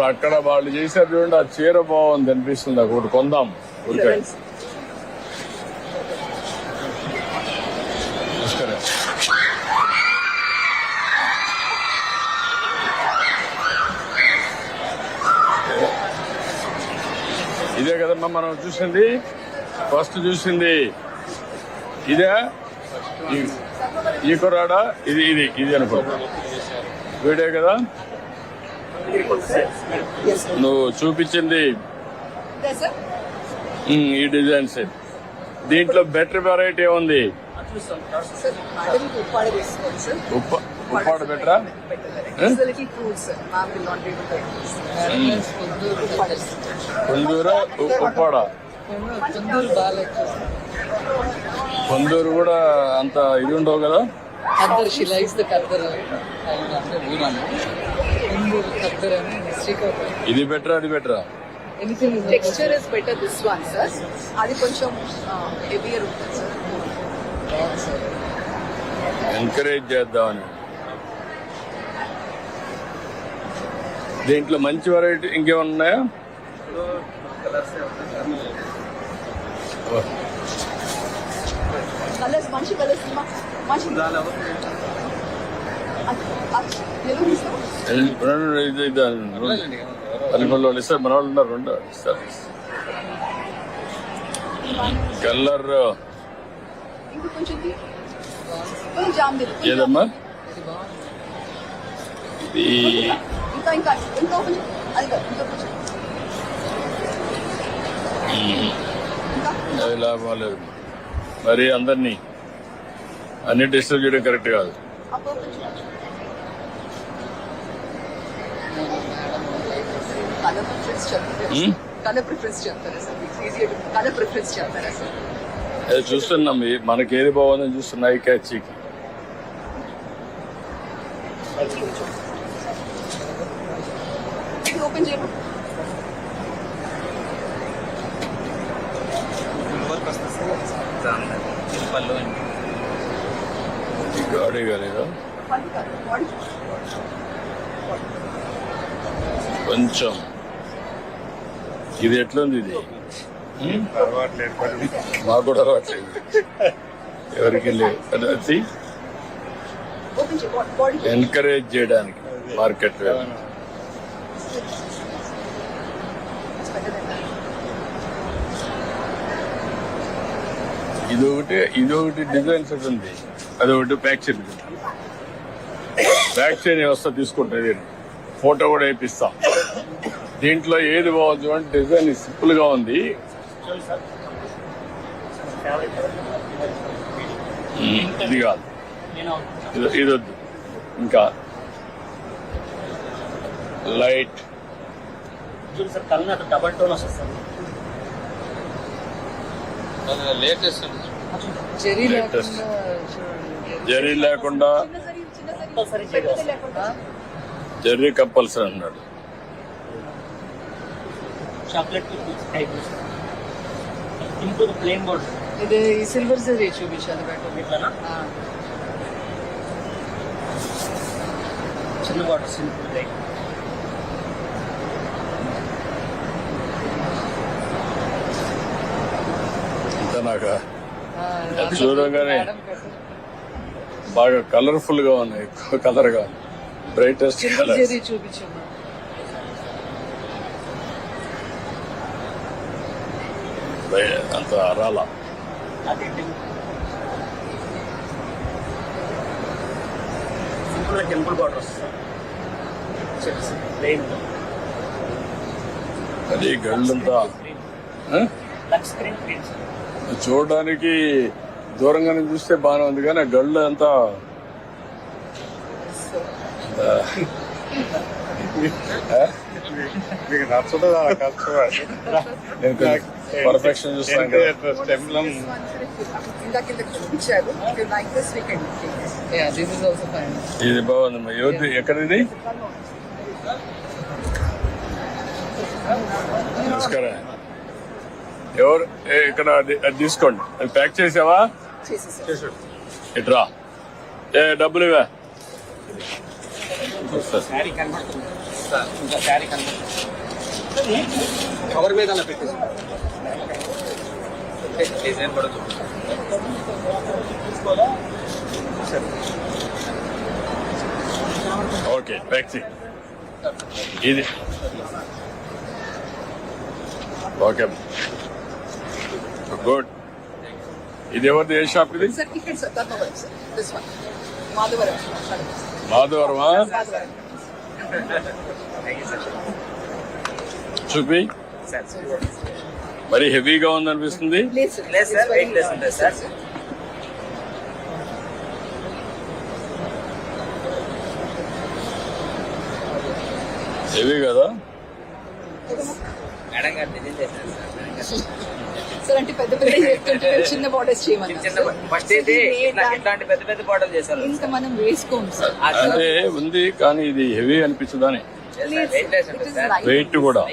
ఇప్పుడు అక్కడ వాళ్ళు చేశారు చూడండి, ఆ చీర బాగుంది అనిపిస్తుంది నాకు. ఒకటి కొందాం ఊరికే. నమస్కారం. ఇదే కదమ్మా మనం చూసింది, ఫస్ట్ చూసింది ఇదే. ఈ కుర్రాడా? ఇది ఇది ఇది అనుకుంటా, వీడే కదా నువ్వు చూపించింది. ఈ డిజైన్స్ దీంట్లో బెటర్ వెరైటీ ఉంది. ఉప్పాడ బెటరా? కొందూరు ఉప్పాడ. కొందూరు కూడా అంత ఇది ఉండవు కదా. ఇది బెటరా అది బెటరా? Texture is better this one sir. అది కొంచెం హెవియర్ ఉంటుంది సార్. ఎంకరేజ్ చేద్దామని. దీంట్లో మంచి వెరైటీ ఇంకేమన్నా ఉన్నాయా? కలర్స్ మంచి కలర్స్ వాళ్ళు ఇస్తారు, మన వాళ్ళు ఉన్నారు, రెండు ఇస్తారు. కలర్ ఏదమ్మా ఇది? అది లాభం లేదు మరి. అందరినీ అన్ని డిస్టర్బ్ చేయడం కరెక్ట్ కాదు. అది చూస్తున్నాం, మనకి ఏది బాగుందని చూస్తున్నా. ఈ క్యాచీకి ఓపెన్ చేయడం గాడి కాలేదా కొంచెం? ఇది ఎట్లుంది? ఇది మాకు కూడా అలవాట్లేదు, ఎవరికి లేదు. ఎంకరేజ్ చేయడానికి మార్కెట్. ఇదొకటి డిజైన్ సెట్ ఉంది, అదొకటి ప్యాక్ చేయండి. ప్యాక్ చేయని వ్యవస్థ తీసుకుంటుంది, ఫోటో కూడా వేపిస్తాం. దీంట్లో ఏది బాగుంది అంటే డిజైన్ సింపుల్ గా ఉంది. ఇది కాదు, ఇది వద్దు. ఇంకా లైట్ డబల్ టోన్ వస్తుంది. లేటెస్ట్ జరీ లేకుండా, జరీ కంపల్సరీ అన్నాడు. చాక్లెట్ ఇంకొక ప్లేన్ బోర్డ్. ఇది సిల్వర్ జరీ చూపించాలి ఇట్లానా? చిన్న బార్డర్ సింపుల్ లైట్. నాకు చూడగానే బాగా కలర్ఫుల్ గా ఉన్నాయి, కలర్ గా బ్రైటెస్ట్ కలర్. అంత రాలా. టెంపుల్ బార్డర్స్ అది గళ్ళంతా చూడడానికి దూరంగానే చూస్తే బాగానే ఉంది, కానీ గళ్ళు అంతా పర్ఫెక్షన్ చూస్తాను కదా. ఇది బాగుందమ్మా. ఎవరిది? ఎక్కడిది? నమస్కారం. ఎవరు ఇక్కడ? అది తీసుకోండి. అది ప్యాక్ చేసావా? ఇట్రా. డబ్బులు ఇవా? సార్ ఇంకా శారీ కనిపిస్తుంది కవర్ మీద అలా పెట్టేసి డిజైన్ కూడా చూపిస్తాను. ఓకే ట్యాక్సీ ఇది ఓకే గుడ్. ఇది ఎవరిది ఏ షాప్ ఇది? సార్ ఇక్కడ sir Dharmavaram sir this one Madhavaram మాధవరమా? మాధవరం చూపి. సార్ మరి హెవీగా ఉందనిపిస్తుంది. లేదు సార్ లేదు సార్, వెయిట్ లెస్ ఉంటుంది సార్. హెవీ కదా? మేడం గారు డిజైన్ చేశారు సార్. మేడం గారు సార్ అంటే పెద్ద పెద్ద చెప్తుంటే చిన్న బార్డర్స్ చేయమన్నారు చిన్న ఫస్ట్ అయితే ఇట్లాంటి పెద్ద పెద్ద బాటలు చేశారు ఇంకా మనం వేసుకోము సార్ అంటే ఉంది కానీ ఇది హెవీ అనిపించదని. వెయిట్ లెస్ ఉంటుంది సార్. వెయిట్ కూడా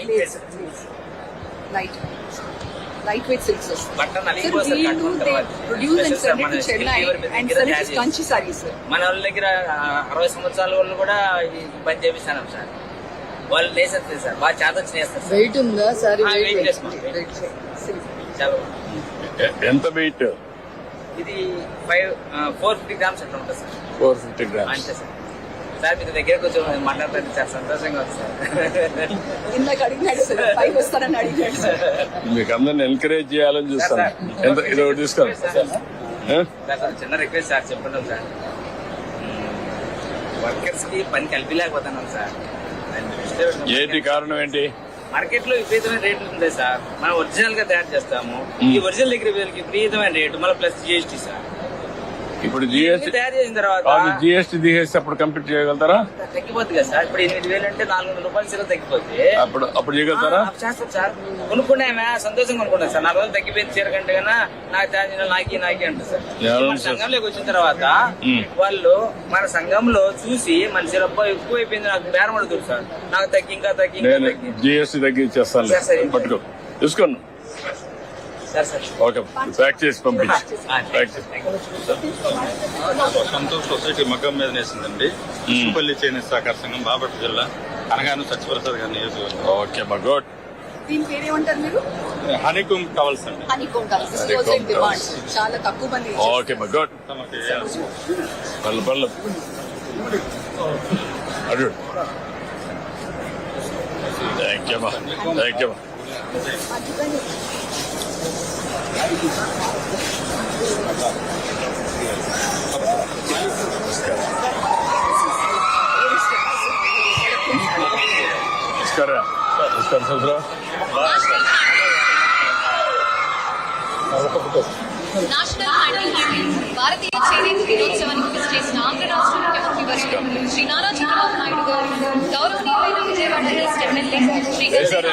లైట్ వెయిట్ సిల్క్స్ వస్తాయి బట్టలు సార్ నలిగిపోతారు వీళ్ళు కట్టుకున్న తర్వాత. ప్రొడ్యూస్ అండ్ Special సెండ్ మన టు చెన్నై delivery మీద అండ్ దగ్గర సెండ్ తయారు టు కంచి సారీస్ సార్ మన వాళ్ళ దగ్గర 60 సంవత్సరాల వాళ్ళు కూడా ఈ పని చేపిస్తాను సార్. వాళ్ళు లేసేస్తారు సార్, బాగా చేతొచ్చి చేస్తారు సార్. వెయిట్ ఉందా సారీ ఆ, weight less ma'am. చాలా బాగుంది. ఎంత వెయిట్? ఇది 450 గ్రామ్స్ అట్లా ఉంటుంది సార్. 450 గ్రామ్స్. అంతే సార్. సార్ మీ దగ్గర కొంచెం మాట్లాడుతుంది సార్, సంతోషంగా ఉంది సార్. ఇందాక అడిగినాడు సార్ పైకి వస్తానని అడిగినాడు సార్ మీకు అందరిని ఎంకరేజ్ చేయాలని చూస్తాను. ఎంత ఇది ఒకటి తీసుకోండి. సార్ చిన్న రిక్వెస్ట్ సార్, చెప్పండి సార్. వర్కర్స్ కి పని కలిపిలేకపోతున్నాం సార్. ఏంటి కారణం ఏంటి? మార్కెట్ లో విపరీతమైన రేట్లు ఉంటాయి సార్. మనం ఒరిజినల్ గా తయారు చేస్తాము. ఈ ఒరిజినల్ దగ్గర వీళ్ళకి విపరీతమైన రేటు, మళ్ళీ ప్లస్ జిఎస్టీ సార్. ఇప్పుడు జిఎస్టీ తయారు చేసిన తర్వాత జిఎస్టీ తీసేసి అప్పుడు కంప్లీట్ చేయగలుగుతారా? తగ్గిపోతుంది కదా సార్. ఇప్పుడు 8,000 అంటే 400 రూపాయలు సరే తగ్గిపోతే అప్పుడు చేయగలుగుతారా? చేస్తాం సార్. కొనుక్కున్నామే సంతోషంగా కొనుక్కున్నాం సార్. 4 రోజులు తగ్గిపోయింది చీర కంటే కన్నా నాకు తయారు నాకి అంటారు సార్. మన సంఘంలోకి వచ్చిన తర్వాత వాళ్ళు మన సంఘంలో చూసి మన చీర ఎక్కువ అయిపోయింది నాకు బేరం అడుగుతారు సార్. నాకు తగ్గి ఇంకా తగ్గి ఇంకా నేను తగ్గి జిఎస్టీ తగ్గించేస్తాను. సరే, సరే. పట్టుకో తీసుకోండి. Sir sir. ఓకే ప్యాక్ చేసి పంపించి ప్యాక్ చేసి. సంతోష్ సొసైటీ మగ్గం మీద నేసిందండి. ఉప్పల్లి చేనేత సహకార సంఘం, బాపట్ల జిల్లా, అనగాను సత్యప్రసాద్ గారి నియోజకవర్గం. ఓకే మా గుడ్. దీని పేరేమంటారు మీరు? హనీకుంగ్ టవల్స్ అండి. Honeycomb towels. This is also in demand. చాలా తక్కువ మంది ఓకే మా గుడ్. తమకి పళ్ళు అడు. థ్యాంక్ యూ మా థ్యాంక్ యూ మా. నమస్కారం. నమస్కారం సుబ్రా. నేషనల్ హ్యాండిల్ భారతీయ చేనేత దినోత్సవానికి విచ్చేసిన చేసిన ఆంధ్ర రాష్ట్ర ముఖ్యమంత్రి వర్యులు శ్రీ నారా చంద్రబాబు నాయుడు గారు, గౌరవనీయులైన విజయవాడ ఈస్ట్ ఎమ్మెల్యే శ్రీ